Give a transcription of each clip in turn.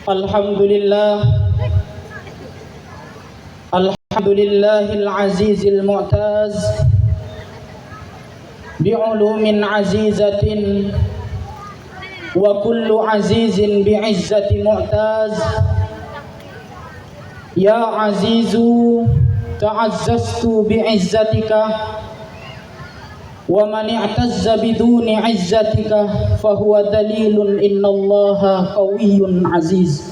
Alhamdulillah, Alhamdulillahil azizil mu'taz bi'ulumin azizatin wa kullu azizin bi'izzati mu'taz. Ya azizu ta'azzastu bi'izzatika wa man i'tazza biduni 'izzatika fahuwa dalilun innallaha qawiyyun aziz.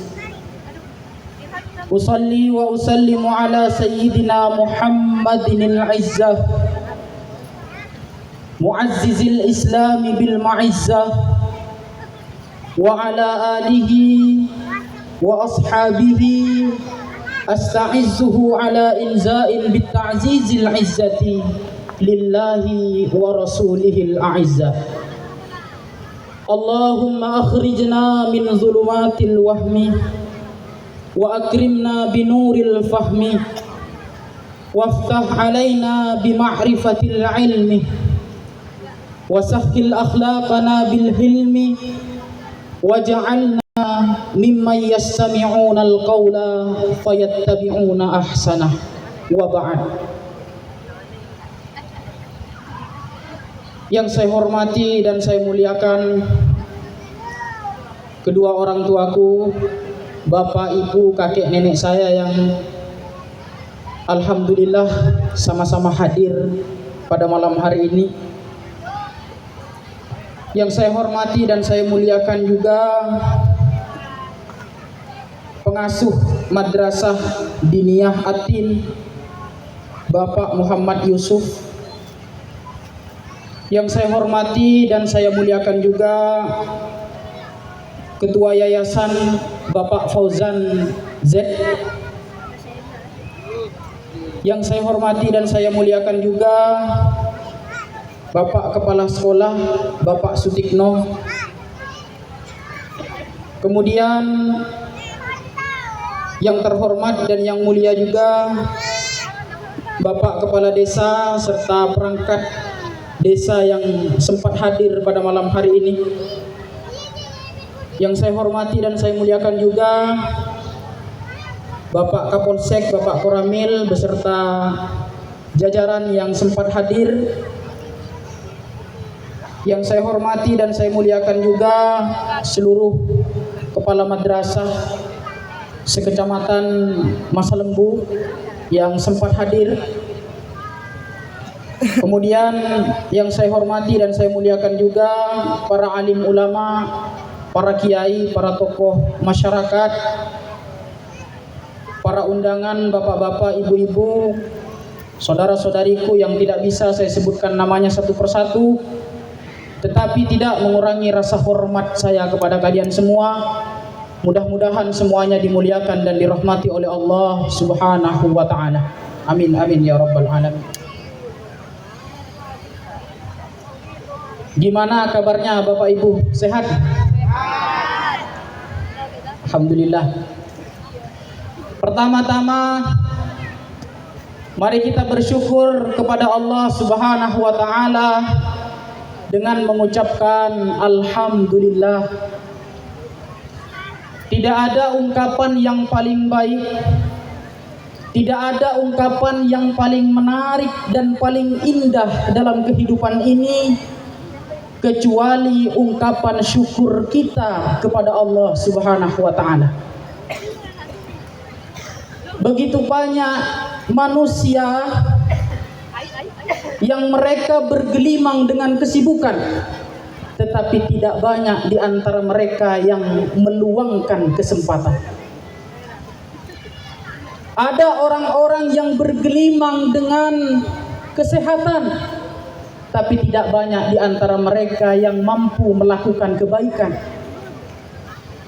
Usalli wa usallimu ala sayyidina Muhammadinil 'izzah mu'azzizil islami bil ma'izzah wa ala alihi wa ashabihi asta'izzuhu ala inza'in bit ta'zizil 'izzati lillahi wa rasulihil a'izza. Allahumma akhrijna min zulumatil wahmi wa akrimna binuril fahmi waftah alaina bima'rifatil ilmi wa sahhil akhlaqana bil hilmi waj'alna mimman yastami'una al-qawla fayattabi'una ahsanah. Wa ba'd. Yang saya hormati dan saya muliakan kedua orang tuaku, bapak, ibu, kakek, nenek saya yang alhamdulillah sama-sama hadir pada malam hari ini. Yang saya hormati dan saya muliakan juga pengasuh Madrasah Diniyah Atin, Bapak Muhammad Yusuf. Yang saya hormati dan saya muliakan juga Ketua Yayasan Bapak Fauzan Z. Yang saya hormati dan saya muliakan juga Bapak Kepala Sekolah Bapak Sutikno. Kemudian yang terhormat dan yang mulia juga Bapak Kepala Desa serta perangkat desa yang sempat hadir pada malam hari ini. Yang saya hormati dan saya muliakan juga Bapak Kapolsek, Bapak Koramil beserta jajaran yang sempat hadir. Yang saya hormati dan saya muliakan juga seluruh kepala madrasah sekecamatan Masalembu yang sempat hadir. Kemudian yang saya hormati dan saya muliakan juga para alim ulama, para kiai, para tokoh masyarakat, para undangan, bapak-bapak, ibu-ibu, saudara-saudariku yang tidak bisa saya sebutkan namanya satu persatu, tetapi tidak mengurangi rasa hormat saya kepada kalian semua. Mudah-mudahan semuanya dimuliakan dan dirahmati oleh Allah Subhanahu wa ta'ala. Amin amin ya rabbal alamin. Gimana kabarnya Bapak Ibu? Sehat? Alhamdulillah. Pertama-tama mari kita bersyukur kepada Allah Subhanahu wa ta'ala dengan mengucapkan alhamdulillah. Tidak ada ungkapan yang paling baik, tidak ada ungkapan yang paling menarik dan paling indah dalam kehidupan ini kecuali ungkapan syukur kita kepada Allah Subhanahu wa ta'ala. Begitu banyak manusia yang mereka bergelimang dengan kesibukan, tetapi tidak banyak di antara mereka yang meluangkan kesempatan. Ada orang-orang yang bergelimang dengan kesehatan, tapi tidak banyak di antara mereka yang mampu melakukan kebaikan.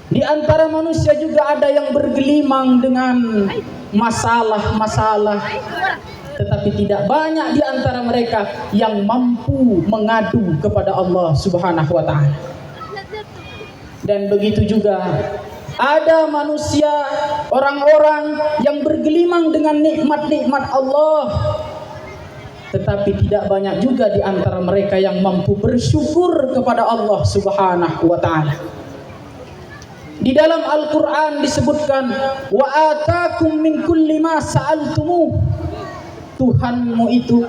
Di antara manusia juga ada yang bergelimang dengan masalah-masalah, tetapi tidak banyak di antara mereka yang mampu mengadu kepada Allah Subhanahu wa ta'ala. Dan begitu juga ada manusia, orang-orang yang bergelimang dengan nikmat-nikmat Allah, tetapi tidak banyak juga di antara mereka yang mampu bersyukur kepada Allah Subhanahu wa ta'ala. Di dalam Al-Quran disebutkan, wa atakum min kulli ma sa'altumuh. Tuhanmu itu,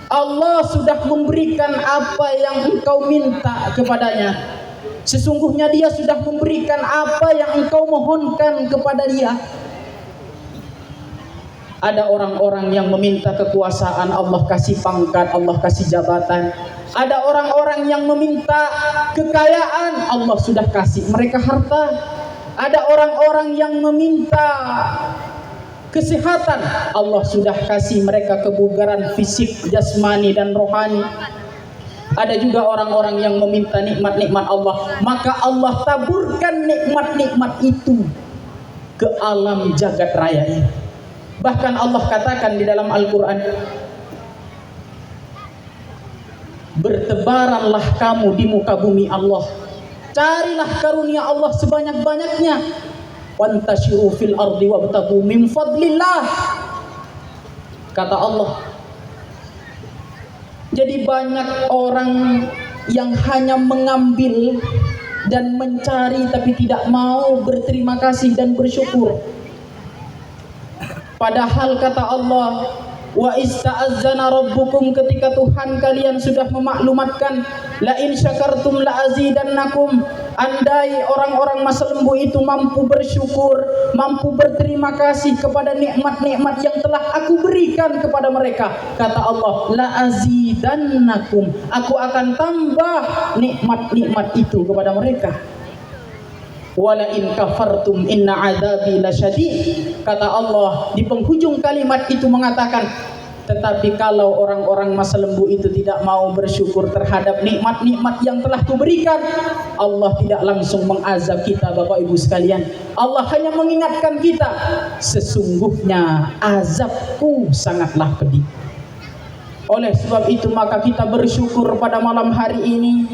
Allah sudah memberikan apa yang engkau minta kepadanya. Sesungguhnya Dia sudah memberikan apa yang engkau mohonkan kepada Dia. Ada orang-orang yang meminta kekuasaan, Allah kasih pangkat, Allah kasih jabatan. Ada orang-orang yang meminta kekayaan, Allah sudah kasih mereka harta. Ada orang-orang yang meminta kesehatan, Allah sudah kasih mereka kebugaran fisik, jasmani dan rohani. Ada juga orang-orang yang meminta nikmat-nikmat Allah, maka Allah taburkan nikmat-nikmat itu ke alam jagat raya ini. Bahkan Allah katakan di dalam Al-Quran, bertebaranlah kamu di muka bumi Allah, carilah karunia Allah sebanyak-banyaknya, wantashiru fil ardi wabtaghu min fadlillah, kata Allah. Jadi banyak orang yang hanya mengambil dan mencari tapi tidak mau berterima kasih dan bersyukur. Padahal kata Allah, wa ista'azzana rabbukum, ketika Tuhan kalian sudah memaklumatkan, la in syakartum la azidannakum, andai orang-orang masa lembu itu mampu bersyukur, mampu berterima kasih kepada nikmat-nikmat yang telah aku berikan kepada mereka, kata Allah, la azidannakum, aku akan tambah nikmat-nikmat itu kepada mereka. Wala in kafartum inna adzabi lasyadid, kata Allah di penghujung kalimat itu mengatakan, tetapi kalau orang-orang masa lembu itu tidak mau bersyukur terhadap nikmat-nikmat yang telah kuberikan, Allah tidak langsung mengazab kita Bapak Ibu sekalian. Allah hanya mengingatkan kita, sesungguhnya azabku sangatlah pedih. Oleh sebab itu maka kita bersyukur pada malam hari ini.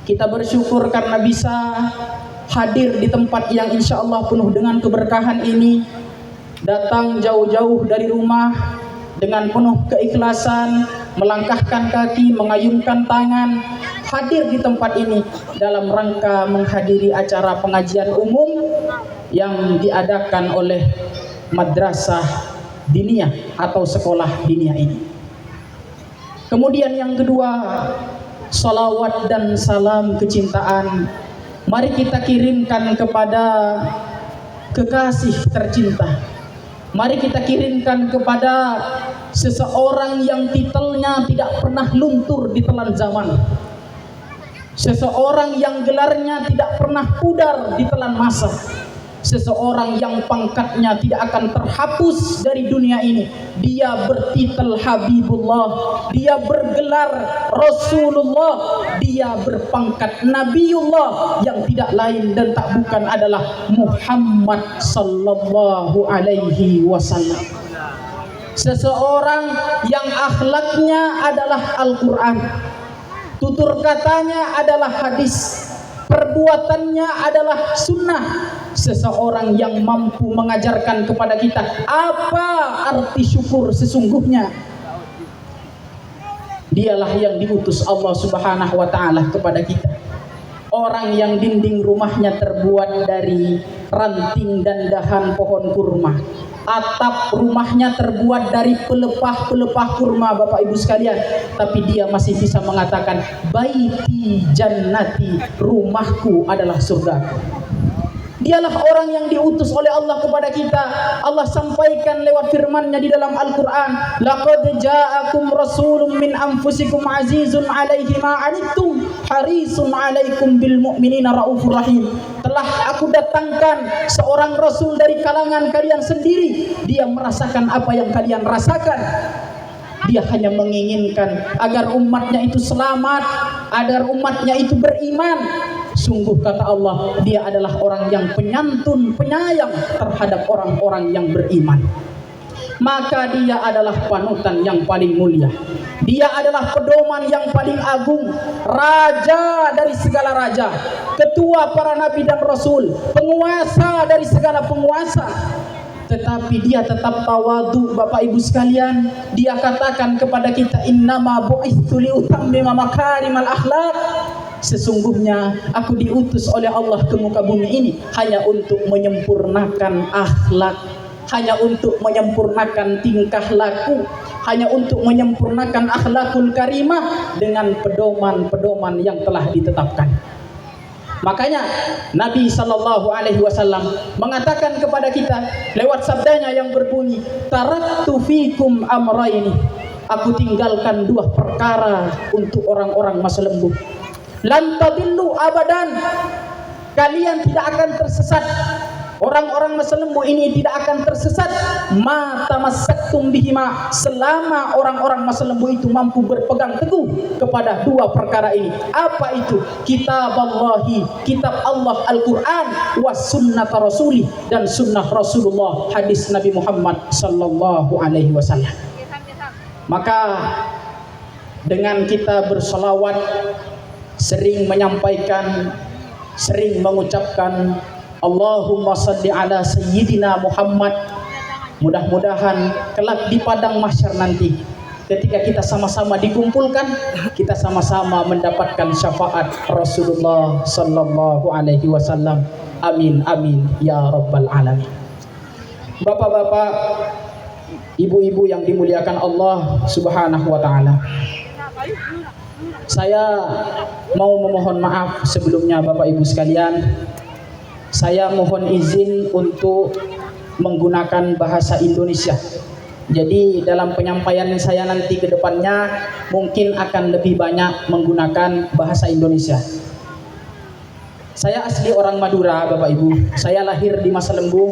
Kita bersyukur karena bisa hadir di tempat yang insya Allah penuh dengan keberkahan ini, datang jauh-jauh dari rumah dengan penuh keikhlasan, melangkahkan kaki, mengayunkan tangan, hadir di tempat ini dalam rangka menghadiri acara pengajian umum yang diadakan oleh madrasah diniyah atau sekolah diniyah ini. Kemudian yang kedua, salawat dan salam kecintaan mari kita kirimkan kepada kekasih tercinta. Mari kita kirimkan kepada seseorang yang titelnya tidak pernah luntur di telan zaman. Seseorang yang gelarnya tidak pernah pudar di telan masa. Seseorang yang pangkatnya tidak akan terhapus dari dunia ini. Dia bertitel Habibullah, dia bergelar Rasulullah, dia berpangkat Nabiullah, yang tidak lain dan tak bukan adalah Muhammad sallallahu alaihi wasallam. Seseorang yang akhlaknya adalah Al-Quran, tutur katanya adalah hadis, perbuatannya adalah sunnah. Seseorang yang mampu mengajarkan kepada kita apa arti syukur sesungguhnya. Dialah yang diutus Allah Subhanahu wa ta'ala kepada kita. Orang yang dinding rumahnya terbuat dari ranting dan dahan pohon kurma, atap rumahnya terbuat dari pelepah-pelepah kurma Bapak Ibu sekalian, tapi dia masih bisa mengatakan baiti jannati, rumahku adalah surgaku. Dialah orang yang diutus oleh Allah kepada kita. Allah sampaikan lewat firman-Nya di dalam Al-Quran, laqad ja'akum rasulun min anfusikum azizun 'alaihi ma 'anittum harisun 'alaikum bil mu'minina raufur rahim. Telah aku datangkan seorang rasul dari kalangan kalian sendiri. Dia merasakan apa yang kalian rasakan. Dia hanya menginginkan agar umatnya itu selamat, agar umatnya itu beriman. Sungguh kata Allah, dia adalah orang yang penyantun, penyayang terhadap orang-orang yang beriman. Maka dia adalah panutan yang paling mulia. Dia adalah pedoman yang paling agung, raja dari segala raja, ketua para nabi dan rasul, penguasa dari segala penguasa. Tetapi dia tetap tawadu Bapak Ibu sekalian. Dia katakan kepada kita, innama bu'itsu liutammima makarimal akhlaq. sesungguhnya aku diutus oleh Allah ke muka bumi ini hanya untuk menyempurnakan akhlak, hanya untuk menyempurnakan tingkah laku, hanya untuk menyempurnakan akhlakul karimah dengan pedoman-pedoman yang telah ditetapkan. Makanya Nabi Sallallahu Alaihi Wasallam mengatakan kepada kita lewat sabdanya yang berbunyi, taraktu fikum amraini, aku tinggalkan dua perkara untuk orang-orang masa lembu. Lan tadillu abadan, kalian tidak akan tersesat. Orang-orang masa lembu ini tidak akan tersesat ma tamassaktum bihima, selama orang-orang masa lembu itu mampu berpegang teguh kepada dua perkara ini. Apa itu? Kitab Allahi, kitab Allah Al-Quran, was sunnat rasuli, dan sunnah Rasulullah, hadis Nabi Muhammad Sallallahu Alaihi Wasallam. Maka dengan kita bersolawat, sering menyampaikan, sering mengucapkan Allahumma salli ala Sayyidina Muhammad, mudah-mudahan kelak di padang mahsyar nanti ketika kita sama-sama dikumpulkan, kita sama-sama mendapatkan syafaat Rasulullah Sallallahu Alaihi Wasallam. Amin amin ya rabbal alamin. Bapak-bapak, ibu-ibu yang dimuliakan Allah Subhanahu wa taala, saya mau memohon maaf sebelumnya Bapak Ibu sekalian. Saya mohon izin untuk menggunakan bahasa Indonesia. Jadi dalam penyampaian saya nanti ke depannya mungkin akan lebih banyak menggunakan bahasa Indonesia. Saya asli orang Madura Bapak Ibu. Saya lahir di Masa Lembu,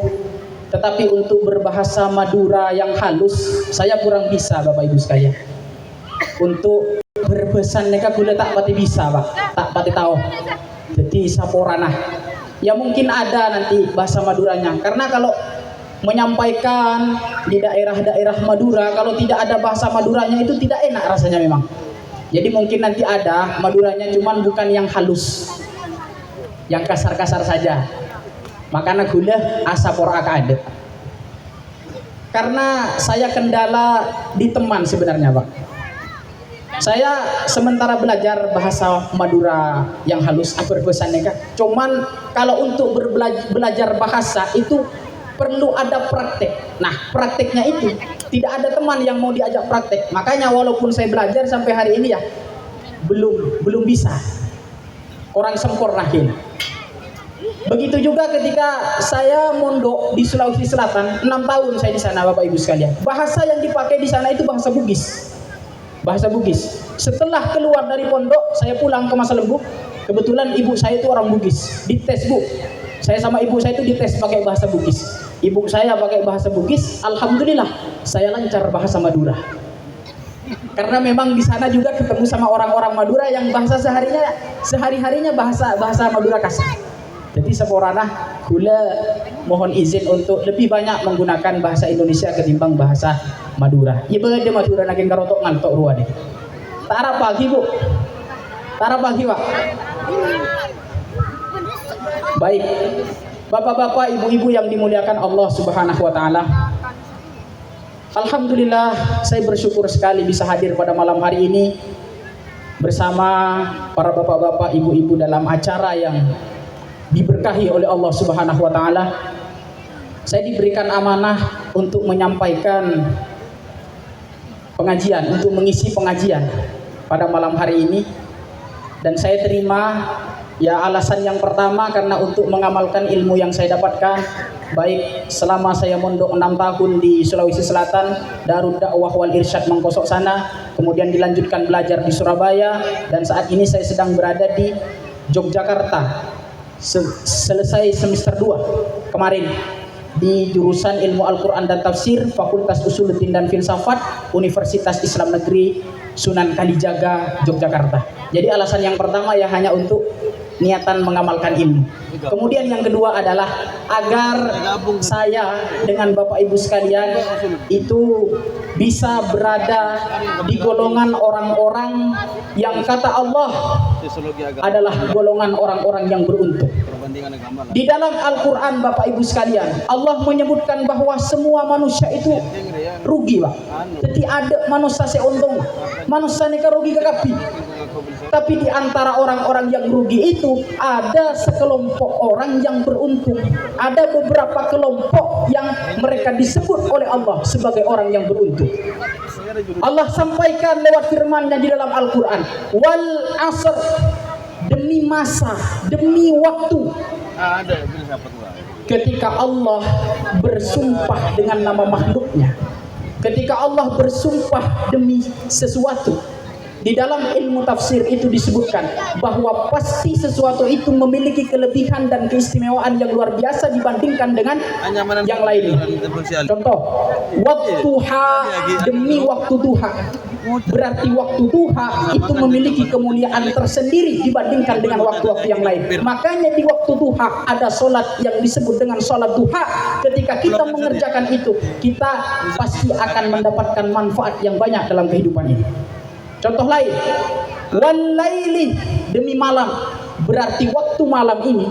tetapi untuk berbahasa Madura yang halus saya kurang bisa Bapak Ibu sekalian. Untuk berbesan neka gula tak pati bisa Pak, tak pati tahu. Jadi saporanah. Ya mungkin ada nanti bahasa Maduranya, karena kalau menyampaikan di daerah-daerah Madura kalau tidak ada bahasa Maduranya itu tidak enak rasanya memang. Jadi mungkin nanti ada Maduranya, cuman bukan yang halus, yang kasar-kasar saja. Makanya gula asapor akade. Karena saya kendala di teman sebenarnya Pak. Saya sementara belajar bahasa Madura yang halus, aku berpesan neka. Cuman kalau untuk belajar bahasa itu perlu ada praktek. Nah, prakteknya itu tidak ada teman yang mau diajak praktek. Makanya walaupun saya belajar sampai hari ini ya belum bisa. Orang sempurna ini. Begitu juga ketika saya mondok di Sulawesi Selatan, 6 tahun saya di sana Bapak Ibu sekalian. Bahasa yang dipakai di sana itu bahasa Bugis. Bahasa Bugis. Setelah keluar dari pondok, saya pulang ke Masa Lembu. Kebetulan ibu saya itu orang Bugis. Dites Bu, saya sama ibu saya itu dites pakai bahasa Bugis. Ibu saya pakai bahasa Bugis, alhamdulillah saya lancar bahasa Madura. Karena memang di sana juga ketemu sama orang-orang Madura yang bahasa sehari-harinya bahasa Madura kasar. Jadi seporana gula mohon izin untuk lebih banyak menggunakan bahasa Indonesia ketimbang bahasa Madura. Ibu ada Madura naging karotok ngantok ruah deh. Tara pagi Bu, tara pagi Pak. Baik, bapak-bapak, ibu-ibu yang dimuliakan Allah Subhanahu Wa Taala. Alhamdulillah, saya bersyukur sekali bisa hadir pada malam hari ini bersama para bapak-bapak, ibu-ibu dalam acara yang diberkahi oleh Allah Subhanahu Wa Taala. Saya diberikan amanah untuk menyampaikan pengajian, untuk mengisi pengajian pada malam hari ini, dan saya terima. Ya, alasan yang pertama karena untuk mengamalkan ilmu yang saya dapatkan baik selama saya mondok 6 tahun di Sulawesi Selatan, Darud Dakwah wal Irsyad Mangkosok sana, kemudian dilanjutkan belajar di Surabaya, dan saat ini saya sedang berada di Yogyakarta. Selesai semester 2 kemarin di jurusan Ilmu Al-Quran dan Tafsir, Fakultas Usuluddin dan Filsafat, Universitas Islam Negeri Sunan Kalijaga, Yogyakarta. Jadi alasan yang pertama ya hanya untuk niatan mengamalkan ilmu. Kemudian yang kedua adalah agar saya dengan Bapak Ibu sekalian itu bisa berada di golongan orang-orang yang kata Allah adalah golongan orang-orang yang beruntung. Di dalam Al-Quran Bapak Ibu sekalian, Allah menyebutkan bahwa semua manusia itu rugi, Pak. Jadi ada manusia seuntung, manusia ini rugi kekapi. Tapi di antara orang-orang yang rugi itu ada sekelompok orang yang beruntung. Ada beberapa kelompok yang mereka disebut oleh Allah sebagai orang yang beruntung. Allah sampaikan lewat firman-Nya di dalam Al-Quran, wal asr, demi masa, demi waktu. Ketika Allah bersumpah dengan nama makhluknya, ketika Allah bersumpah demi sesuatu, di dalam ilmu tafsir itu disebutkan bahwa pasti sesuatu itu memiliki kelebihan dan keistimewaan yang luar biasa dibandingkan dengan yang lainnya. Contoh, waktuha, demi waktu duha. Berarti waktu duha itu memiliki kemuliaan tersendiri dibandingkan dengan waktu-waktu yang lain. Makanya di waktu duha ada sholat yang disebut dengan sholat duha. Ketika kita mengerjakan itu, kita pasti akan mendapatkan manfaat yang banyak dalam kehidupan ini. Contoh lain, walaili, demi malam. Berarti waktu malam ini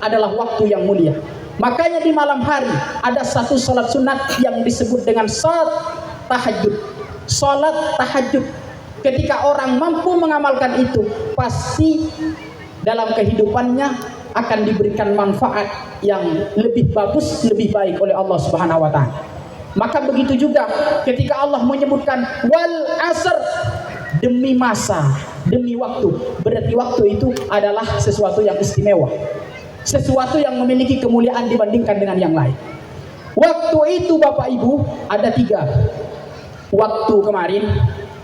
adalah waktu yang mulia. Makanya di malam hari ada satu sholat sunat yang disebut dengan sholat tahajud. Sholat tahajud. Ketika orang mampu mengamalkan itu, pasti dalam kehidupannya akan diberikan manfaat yang lebih bagus, lebih baik oleh Allah Subhanahu wa Ta'ala. Maka begitu juga ketika Allah menyebutkan wal asr, demi masa, demi waktu. Berarti waktu itu adalah sesuatu yang istimewa, sesuatu yang memiliki kemuliaan dibandingkan dengan yang lain. Waktu itu Bapak Ibu ada 3. Waktu kemarin,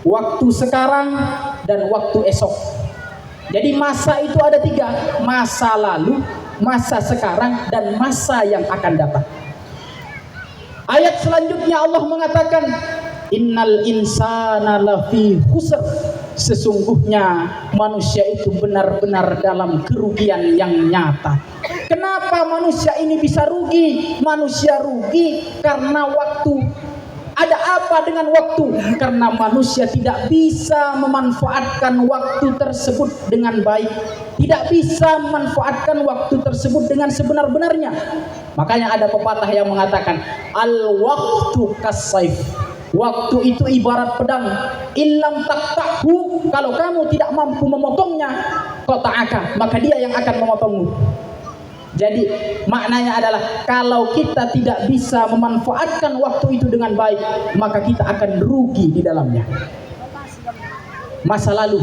waktu sekarang, dan waktu esok. Jadi masa itu ada 3. Masa lalu, masa sekarang, dan masa yang akan datang. Ayat selanjutnya Allah mengatakan, innal insana lafi khusr, sesungguhnya manusia itu benar-benar dalam kerugian yang nyata. Kenapa manusia ini bisa rugi? Manusia rugi karena waktu. Ada apa dengan waktu? Karena manusia tidak bisa memanfaatkan waktu tersebut dengan baik, tidak bisa memanfaatkan waktu tersebut dengan sebenar-benarnya. Makanya ada pepatah yang mengatakan, al-waktu kas-saif, waktu itu ibarat pedang, illam taqta'hu, kalau kamu tidak mampu memotongnya, qata'aka, maka dia yang akan memotongmu. Jadi maknanya adalah kalau kita tidak bisa memanfaatkan waktu itu dengan baik, maka kita akan rugi di dalamnya. Masa lalu,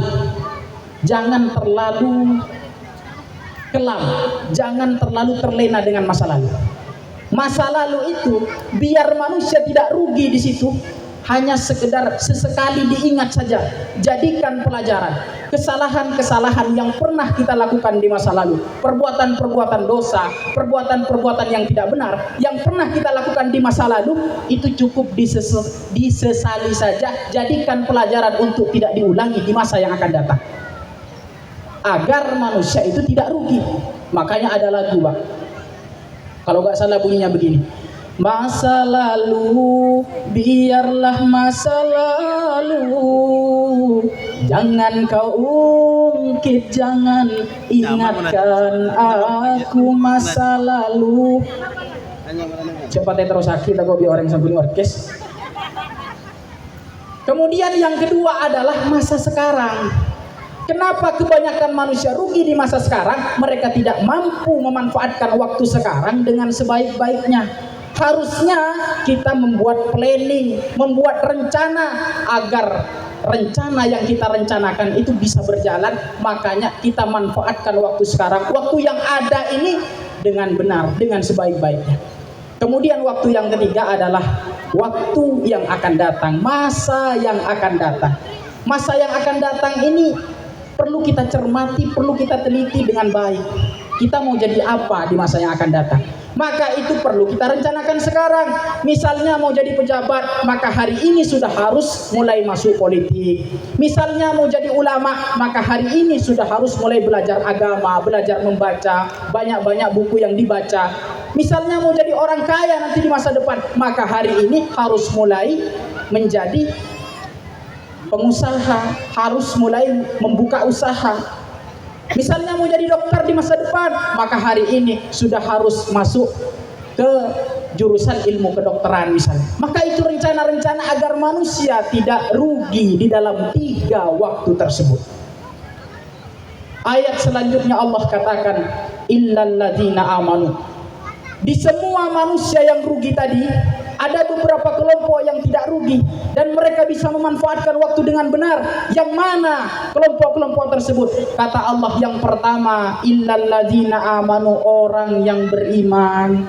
jangan terlalu kelam, jangan terlalu terlena dengan masa lalu. Masa lalu itu biar manusia tidak rugi di situ, hanya sekedar sesekali diingat saja, jadikan pelajaran kesalahan-kesalahan yang pernah kita lakukan di masa lalu, perbuatan-perbuatan dosa, perbuatan-perbuatan yang tidak benar yang pernah kita lakukan di masa lalu, itu cukup disesali saja, jadikan pelajaran untuk tidak diulangi di masa yang akan datang, agar manusia itu tidak rugi. Makanya ada lagu, Pak, kalau nggak salah bunyinya begini, masa lalu biarlah masa lalu, jangan kau ungkit, jangan ingatkan aku masa lalu. Cepat terus sakit aku biar orang sambil orkes. Kemudian yang kedua adalah masa sekarang. Kenapa kebanyakan manusia rugi di masa sekarang? Mereka tidak mampu memanfaatkan waktu sekarang dengan sebaik-baiknya. Harusnya kita membuat planning, membuat rencana agar rencana yang kita rencanakan itu bisa berjalan. Makanya kita manfaatkan waktu sekarang, waktu yang ada ini dengan benar, dengan sebaik-baiknya. Kemudian waktu yang ketiga adalah waktu yang akan datang, masa yang akan datang. Masa yang akan datang ini perlu kita cermati, perlu kita teliti dengan baik. Kita mau jadi apa di masa yang akan datang? Maka itu perlu kita rencanakan sekarang. Misalnya mau jadi pejabat, maka hari ini sudah harus mulai masuk politik. Misalnya mau jadi ulama, maka hari ini sudah harus mulai belajar agama, belajar membaca, banyak-banyak buku yang dibaca. Misalnya mau jadi orang kaya nanti di masa depan, maka hari ini harus mulai menjadi pengusaha, harus mulai membuka usaha. Misalnya mau jadi dokter di masa depan, maka hari ini sudah harus masuk ke jurusan ilmu kedokteran misalnya. Maka itu rencana-rencana agar manusia tidak rugi di dalam 3 waktu tersebut. Ayat selanjutnya Allah katakan, illal ladzina amanu. Di semua manusia yang rugi tadi, ada beberapa kelompok yang tidak rugi dan mereka bisa memanfaatkan waktu dengan benar. Yang mana kelompok-kelompok tersebut? Kata Allah, yang pertama, illal ladzina amanu, orang yang beriman.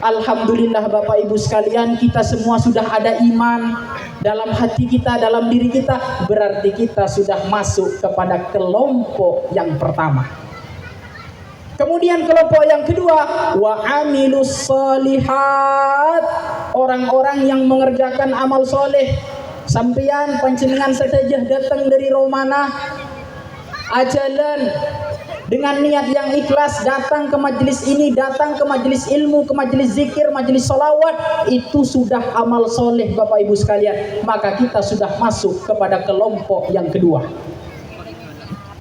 Alhamdulillah Bapak Ibu sekalian, kita semua sudah ada iman dalam hati kita, dalam diri kita. Berarti kita sudah masuk kepada kelompok yang pertama. Kemudian kelompok yang kedua, wa amilus solihat, orang-orang yang mengerjakan amal soleh. Sampeyan panjenengan saja datang dari Romana, ajalan dengan niat yang ikhlas, datang ke majelis ini, datang ke majelis ilmu, ke majelis zikir, majelis solawat, itu sudah amal soleh Bapak Ibu sekalian. Maka kita sudah masuk kepada kelompok yang kedua.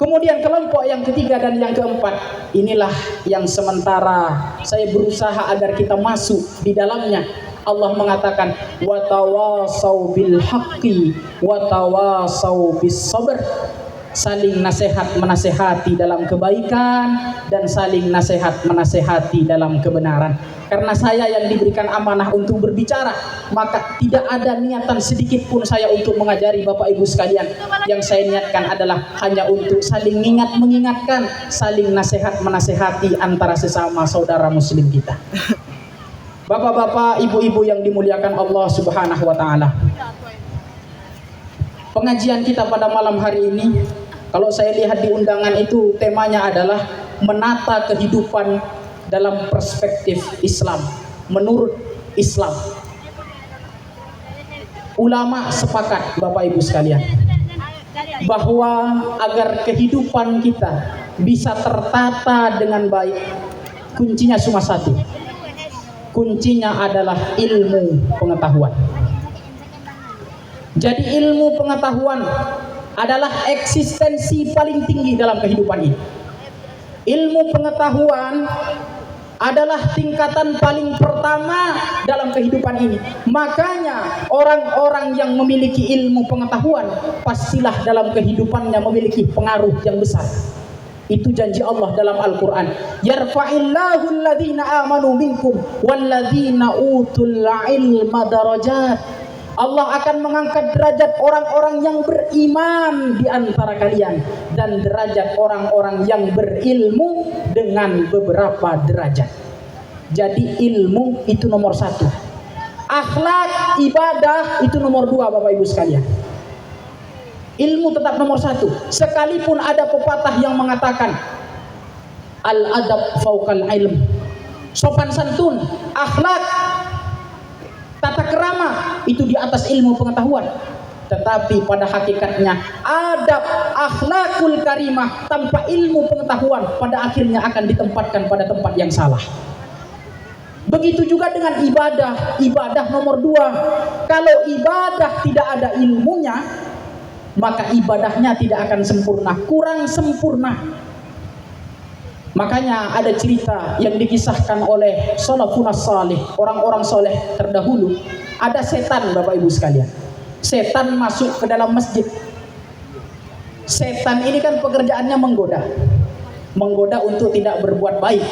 Kemudian kelompok yang ketiga dan yang keempat, inilah yang sementara saya berusaha agar kita masuk di dalamnya. Allah mengatakan, watawasau bil haqqi watawasau bis sabr. Saling nasihat menasehati dalam kebaikan dan saling nasihat menasehati dalam kebenaran. Karena saya yang diberikan amanah untuk berbicara, maka tidak ada niatan sedikit pun saya untuk mengajari Bapak Ibu sekalian. Yang saya niatkan adalah hanya untuk saling mengingatkan, saling nasihat menasehati antara sesama saudara muslim kita. Bapak-bapak, ibu-ibu yang dimuliakan Allah Subhanahu wa taala. Pengajian kita pada malam hari ini, kalau saya lihat di undangan itu, temanya adalah menata kehidupan dalam perspektif Islam, menurut Islam. Ulama sepakat Bapak Ibu sekalian, bahwa agar kehidupan kita bisa tertata dengan baik, kuncinya cuma satu. Kuncinya adalah ilmu pengetahuan. Jadi ilmu pengetahuan adalah eksistensi paling tinggi dalam kehidupan ini. Ilmu pengetahuan adalah tingkatan paling pertama dalam kehidupan ini. Makanya orang-orang yang memiliki ilmu pengetahuan pastilah dalam kehidupannya memiliki pengaruh yang besar. Itu janji Allah dalam Al-Quran. Yarfa'illahu alladhina amanu minkum walladhina utul ilma darajat. Allah akan mengangkat derajat orang-orang yang beriman di antara kalian dan derajat orang-orang yang berilmu dengan beberapa derajat. Jadi ilmu itu nomor 1. Akhlak, ibadah itu nomor 2 Bapak Ibu sekalian. Ilmu tetap nomor 1. Sekalipun ada pepatah yang mengatakan al-adab fauqal ilm. Sopan santun, akhlak, tata kerama itu di atas ilmu pengetahuan. Tetapi pada hakikatnya adab, akhlakul karimah tanpa ilmu pengetahuan pada akhirnya akan ditempatkan pada tempat yang salah. Begitu juga dengan ibadah. Ibadah nomor 2. Kalau ibadah tidak ada ilmunya, maka ibadahnya tidak akan sempurna, kurang sempurna. Makanya ada cerita yang dikisahkan oleh salafun salih, orang-orang soleh terdahulu. Ada setan Bapak Ibu sekalian. Setan masuk ke dalam masjid. Setan ini kan pekerjaannya menggoda. Menggoda untuk tidak berbuat baik.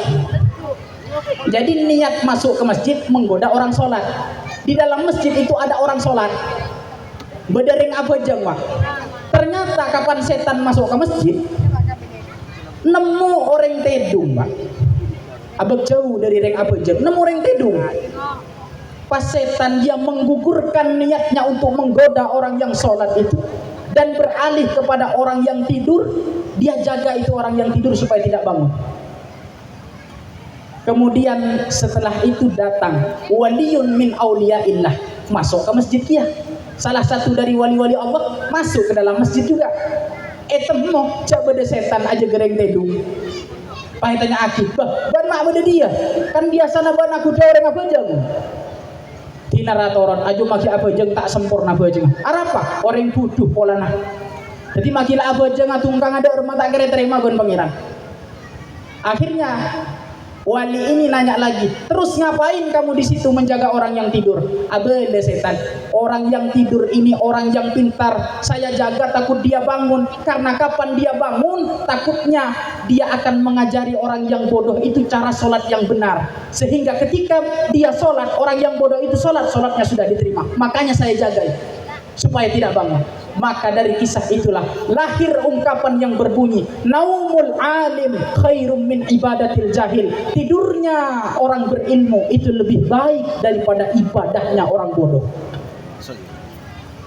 Jadi niat masuk ke masjid menggoda orang sholat. Di dalam masjid itu ada orang sholat. Berdering apa jam, Pak? Ternyata kapan setan masuk ke masjid, nemu orang tedung, Pak. Abang jauh dari reng apa jam, nemu orang tedung. Pas setan dia menggugurkan niatnya untuk menggoda orang yang sholat itu dan beralih kepada orang yang tidur, dia jaga itu orang yang tidur supaya tidak bangun. Kemudian setelah itu datang waliyun min auliyaillah, masuk ke masjid dia. Salah satu dari wali-wali Allah masuk ke dalam masjid juga. Temo coba de setan aja gereng tedung. Pai tanya akib, "Bah, ban mak bade dia. Kan biasana ban aku doreng apa jeng." Tina ratoran aju maki apa jeng tak sempurna apa jeng. Arapa orang butuh polana. Jadi makilah apa aja ngatungkang ada rumah tak kira terima gon pangeran. Akhirnya wali ini nanya lagi, terus ngapain kamu di situ menjaga orang yang tidur? Abele setan, orang yang tidur ini orang yang pintar, saya jaga takut dia bangun, karena kapan dia bangun takutnya dia akan mengajari orang yang bodoh itu cara sholat yang benar, sehingga ketika dia sholat, orang yang bodoh itu sholatnya sudah diterima. Makanya saya jaga supaya tidak bangun. Maka dari kisah itulah lahir ungkapan yang berbunyi, naumul alim khairum min ibadatil jahil. Tidurnya orang berilmu itu lebih baik daripada ibadahnya orang bodoh.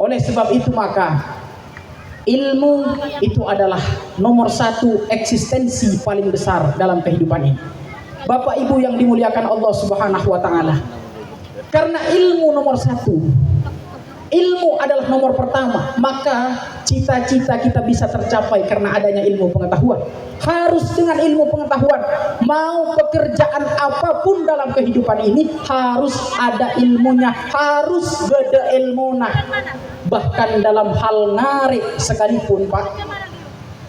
Oleh sebab itu maka ilmu itu adalah nomor satu eksistensi paling besar dalam kehidupan ini. Bapak Ibu yang dimuliakan Allah Subhanahu wa taala. Karena ilmu nomor satu, ilmu adalah nomor pertama, maka cita-cita kita bisa tercapai karena adanya ilmu pengetahuan. Harus dengan ilmu pengetahuan, mau pekerjaan apapun dalam kehidupan ini harus ada ilmunya, harus beda ilmuna. Bahkan dalam hal ngarik sekalipun Pak,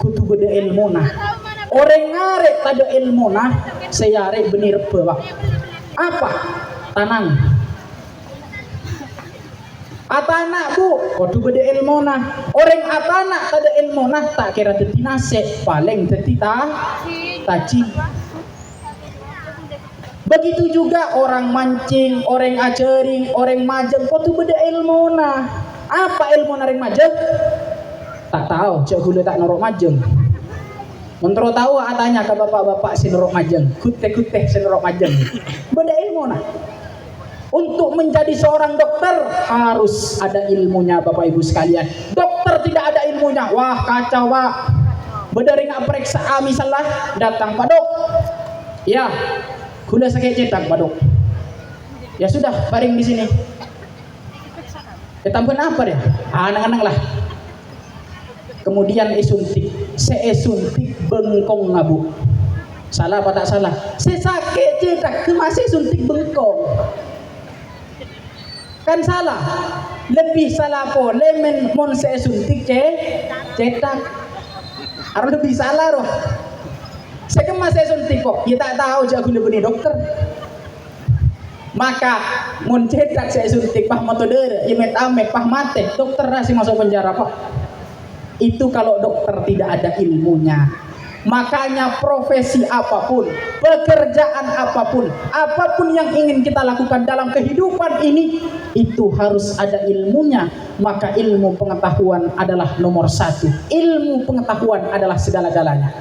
kudu beda ilmuna. Orang ngarik tada ilmuna, saya arek benir Pak. Apa? Tanang. Atana bu, kudu beda ilmona. Orang atana tada ilmona tak kira teti nase, paling teti taci. Begitu juga orang mancing, orang acering, orang majeng, kudu beda ilmona. Apa ilmona orang majeng? Tak tahu, cak gula tak norok majeng. Mentero tahu atanya ke bapak-bapak si norok majeng, kuteh-kuteh si norok majeng. Beda ilmona. Untuk menjadi seorang dokter harus ada ilmunya Bapak Ibu sekalian. Dokter tidak ada ilmunya, wah kacau Pak. Bedari nggak periksa misalnya datang Pak Dok. Ya, kuda sakit cetak Pak Dok. Ya sudah baring di sini. Ketampen apa ya? Anak-anak lah. Kemudian suntik, suntik bengkong ngabu. Salah apa tak salah? Saya sakit cetak, masih suntik bengkong. Kan salah, lebih salah po lemen mon saya suntik cetak harus lebih salah roh. Saya kemas saya suntik kok, ya tak tahu jago lebih dokter. Maka mon cetak saya suntik pah metode, ya metame pah mate, dokter masih masuk penjara Pak. Itu kalau dokter tidak ada ilmunya. Makanya profesi apapun, pekerjaan apapun, apapun yang ingin kita lakukan dalam kehidupan ini, itu harus ada ilmunya. Maka ilmu pengetahuan adalah nomor satu. Ilmu pengetahuan adalah segala-galanya.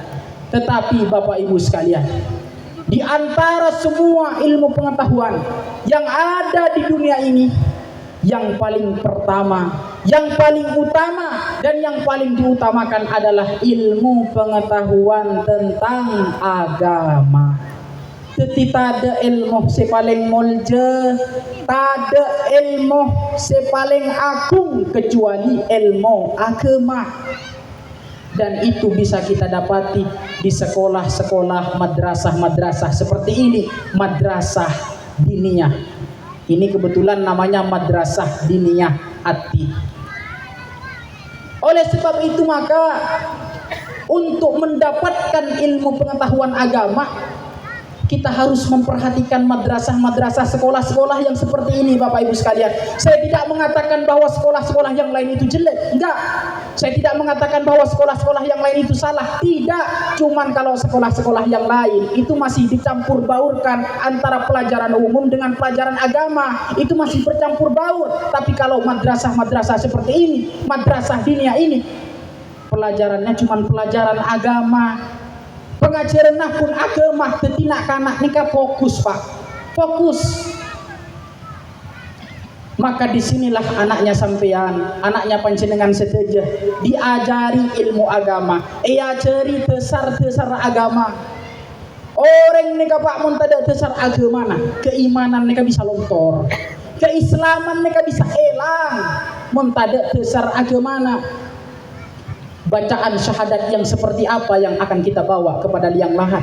Tetapi Bapak Ibu sekalian, di antara semua ilmu pengetahuan yang ada di dunia ini, yang paling pertama, yang paling utama, dan yang paling diutamakan adalah ilmu pengetahuan tentang agama. Jadi tada ilmu se paling molje, tada ilmu se paling agung kecuali ilmu agama. Dan itu bisa kita dapati di sekolah-sekolah, madrasah-madrasah seperti ini, madrasah diniyah. Ini kebetulan namanya Madrasah Diniyah Ati. Oleh sebab itu maka untuk mendapatkan ilmu pengetahuan agama, kita harus memperhatikan madrasah-madrasah, sekolah-sekolah yang seperti ini Bapak Ibu sekalian. Saya tidak mengatakan bahwa sekolah-sekolah yang lain itu jelek, enggak. Saya tidak mengatakan bahwa sekolah-sekolah yang lain itu salah, tidak. Cuman kalau sekolah-sekolah yang lain itu masih dicampur baurkan antara pelajaran umum dengan pelajaran agama, itu masih bercampur baur. Tapi kalau madrasah-madrasah seperti ini, madrasah diniyah ini, pelajarannya cuman pelajaran agama. Pengajaran pun agama, tetina kanak nikah fokus Pak, fokus. Maka disinilah anaknya sampean, anaknya panjenengan seteja diajari ilmu agama, ajari dasar-dasar agama. Orang nikah Pak mun tada dasar agama, keimanan nikah bisa lontor, keislaman nikah bisa elang, mun tada dasar agama. Bacaan syahadat yang seperti apa yang akan kita bawa kepada liang lahat?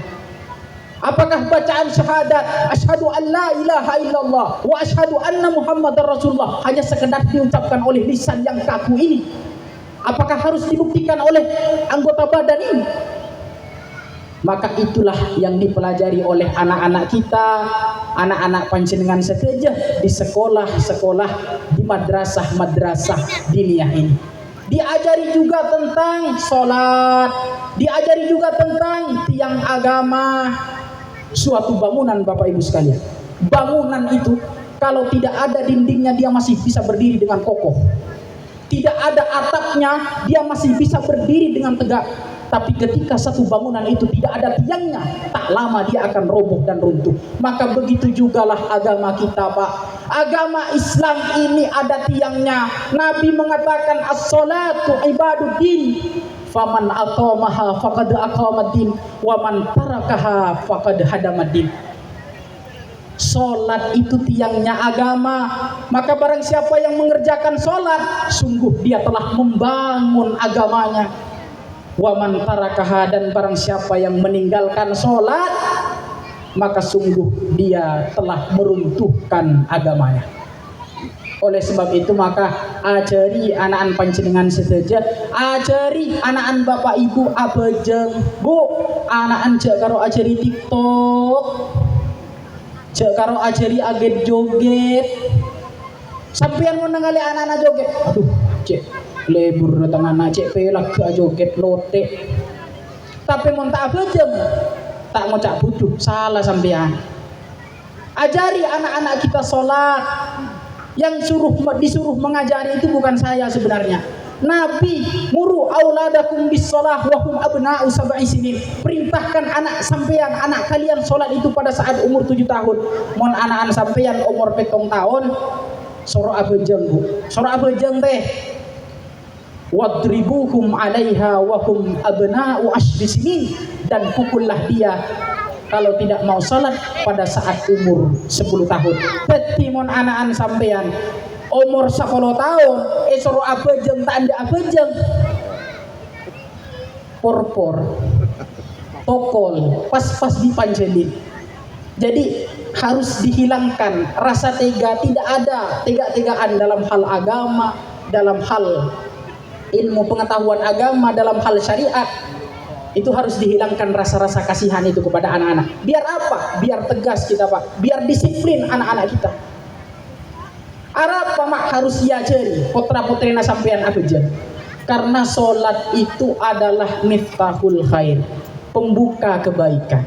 Apakah bacaan syahadat asyhadu an la ilaha illallah wa asyhadu anna muhammadar rasulullah hanya sekedar diucapkan oleh lisan yang kaku ini? Apakah harus dibuktikan oleh anggota badan ini? Maka itulah yang dipelajari oleh anak-anak kita, anak-anak panjenengan seteja di sekolah-sekolah, di madrasah-madrasah diniyah ini. Diajari juga tentang sholat, diajari juga tentang tiang agama. Suatu bangunan Bapak Ibu sekalian, bangunan itu kalau tidak ada dindingnya dia masih bisa berdiri dengan kokoh. Tidak ada atapnya dia masih bisa berdiri dengan tegak. Tapi ketika satu bangunan itu tidak ada tiangnya, tak lama dia akan roboh dan runtuh. Maka begitu jugalah agama kita, Pak. Agama Islam ini ada tiangnya. Nabi mengatakan as-salatu ibaduddin. Faman aqamaha faqad aqamaddin wa man tarakaha faqad hadamaddin. Salat itu tiangnya agama. Maka barang siapa yang mengerjakan salat, sungguh dia telah membangun agamanya. Wa man tarakaha, dan barang siapa yang meninggalkan salat, maka sungguh dia telah meruntuhkan agamanya. Oleh sebab itu maka ajari anak-anak panjenengan sedaja, ajari anak-anak bapak ibu abejeng bu, anak-anak cek karo ajari TikTok, cek karo ajari aget joget. Sampeyan mau ningali anak-anak joget, aduh cek lebur datang anak cek pelak ke joget lote. Tapi mau tak abejeng, tak mau cak butuh, salah sampeyan. Ajari anak-anak kita sholat. Yang disuruh mengajari itu bukan saya sebenarnya. Nabi muru auladakum bis shalah wa hum abna'u sab'i sinin. Perintahkan anak sampeyan, anak kalian sholat itu pada saat umur 7 tahun. Mon anak-anak sampeyan umur 7 tahun, soro abejeng bu, soro abejeng teh. Wadribuhum 'alaiha wa hum abna'u 10 sinin, dan pukullah dia kalau tidak mau salat pada saat umur 10 tahun. Ketimon anak-anak sampeyan umur 10 tahun, suruh abejeng tak anda abejeng. Porpor, tokol, pas-pas dipanjelin. Jadi harus dihilangkan rasa tega. Tidak ada tega-tegaan dalam hal agama, dalam hal ilmu pengetahuan agama, dalam hal syariat. Itu harus dihilangkan rasa-rasa kasihan itu kepada anak-anak. Biar apa? Biar tegas kita Pak. Biar disiplin anak-anak kita. Apa mak harus diajari putra-putrina sampean abejeng. Karena sholat itu adalah miftahul khair, pembuka kebaikan.